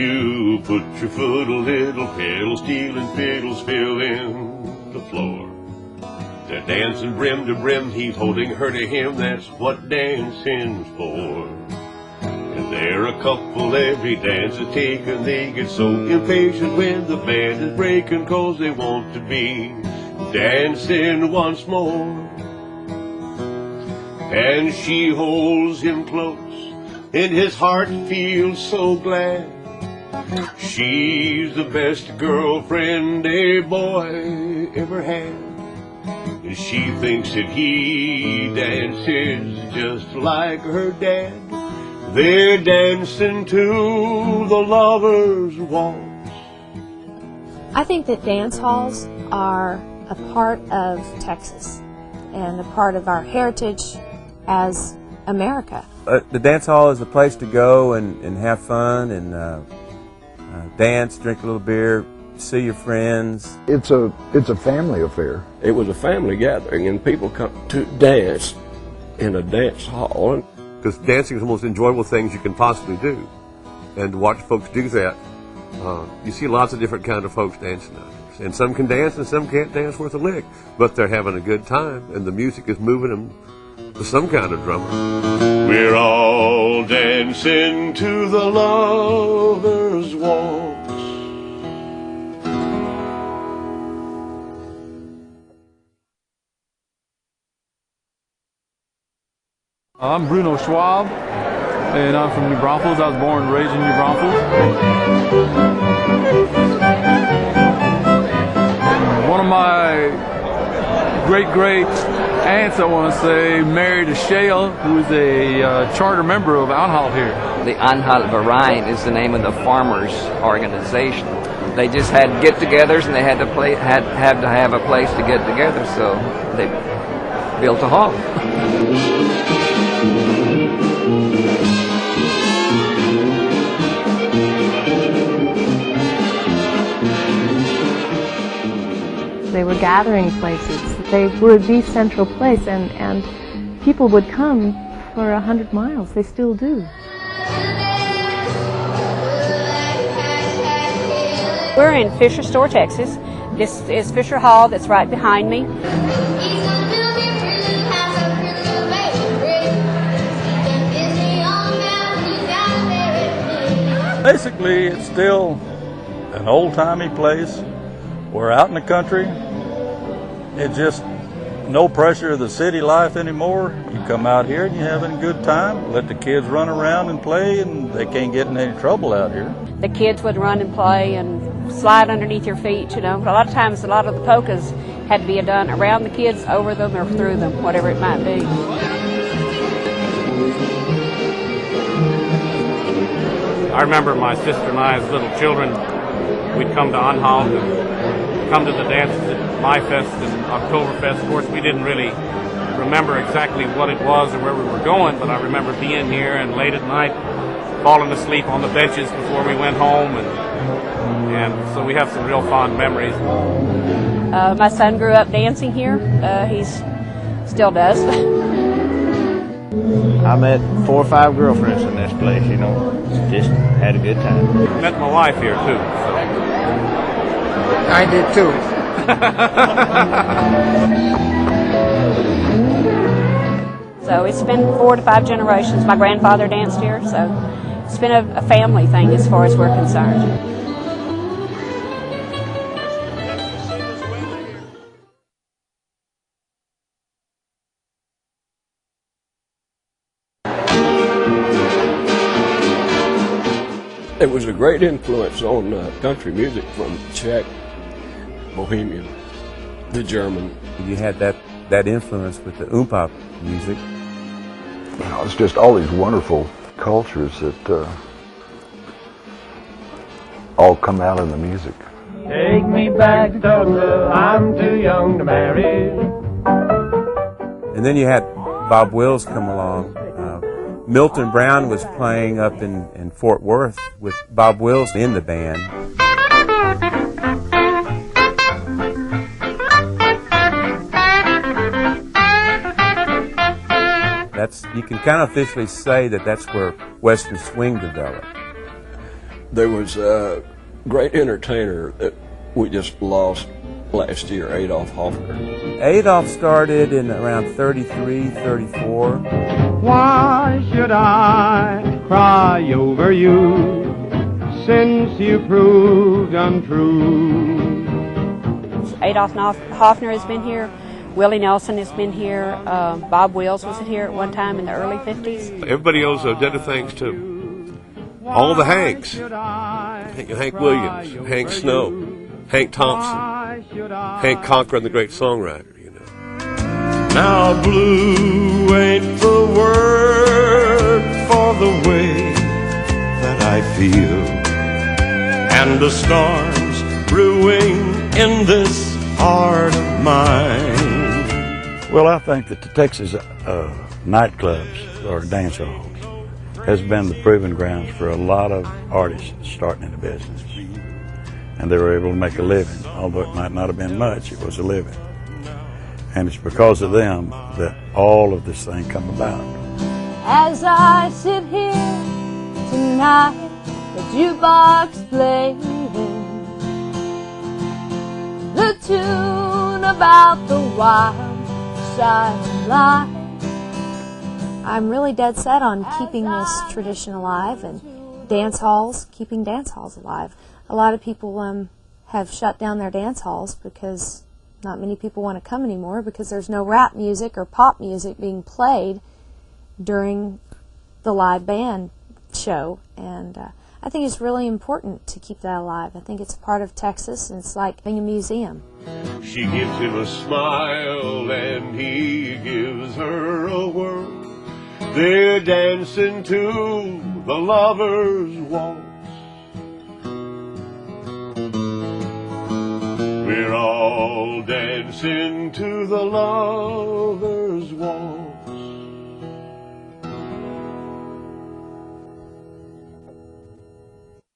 you put your foot a little, pedal steel and fiddles fill in the floor. They're dancing brim to brim, he's holding her to him, that's what dancing's for. And they're a couple every dance they take, and they get so impatient when the band is breaking, 'cause they want to be dancing once more. And she holds him close, and his heart feels so glad. She's the best girlfriend a boy ever had. And she thinks that he dances just like her dad. They're dancing to the lover's waltz. I think that dance halls are a part of Texas and a part of our heritage as America. The dance hall is a place to go and have fun and dance, drink a little beer, see your friends. It's a family affair. It was a family gathering, and people come to dance in a dance hall. Because dancing is the most enjoyable things you can possibly do. And to watch folks do that, you see lots of different kind of folks dancing now. And some can dance and some can't dance worth a lick, but they're having a good time, and the music is moving them to some kind of drummer. We're all dancing to the lover's waltz. I'm Bruno Schwab, and I'm from New Braunfels. I was born and raised in New Braunfels. One of my great aunts, I want to say, married a Shale, who is a charter member of Anhalt here. The Anhalt Verein is the name of the farmers' organization. They just had get-togethers, and they had to have a place to get together, so they built a hall. They were gathering places. They were the central place, and people would come for 100 miles. They still do. We're in Fisher Store, Texas. This is Fisher Hall that's right behind me. Basically, it's still an old-timey place. We're out in the country. It's just no pressure of the city life anymore. You come out here and you're having a good time. Let the kids run around and play, and they can't get in any trouble out here. The kids would run and play and slide underneath your feet, you know. But a lot of times, a lot of the polkas had to be done around the kids, over them, or through them, whatever it might be. I remember my sister and I as little children, we'd come to Anhalt and come to the dances at My Fest and Oktoberfest. Of course, we didn't really remember exactly what it was or where we were going, but I remember being here and late at night falling asleep on the benches before we went home, and so we have some real fond memories. My son grew up dancing here. He still does. I met 4 or 5 girlfriends in this place, you know. Just had a good time. Met my wife here too. So. I did too. So it's been 4 to 5 generations. My grandfather danced here, so it's been a family thing as far as we're concerned. It was a great influence on country music from Czech, Bohemian, the German. You had that influence with the oompa music. Well, it's just all these wonderful cultures that all come out in the music. Take me back, Tulsa, I'm too young to marry. And then you had Bob Wills come along. Milton Brown was playing up in Fort Worth with Bob Wills in the band. You can kind of officially say that that's where Western swing developed. There was a great entertainer that we just lost last year, Adolf Hoffner. Adolf started in around 33, 34. Why should I cry over you since you proved untrue? Adolf Hoffner has been here. Willie Nelson has been here. Bob Wills was here at one time in the early 50s. Everybody owes a debt of thanks to all the Hanks. Hank Williams, Hank Snow, Hank Thompson, Hank Cochran, the great songwriter, you know. Now blue ain't the word for the way that I feel, and the storms brewing in this heart of mine. Well, I think that the Texas nightclubs or dance halls has been the proving grounds for a lot of artists starting in the business. And they were able to make a living. Although it might not have been much, it was a living. And it's because of them that all of this thing come about. As I sit here tonight, the jukebox playing the tune about the wild side of life. I'm really dead set on keeping this tradition alive and dance halls, keeping dance halls alive. A lot of people have shut down their dance halls because not many people want to come anymore because there's no rap music or pop music being played during the live band show. And I think it's really important to keep that alive. I think it's part of Texas, and it's like being a museum. She gives him a smile and he gives her a whirl. They're dancing to the lover's waltz. We're all dancing to the lover's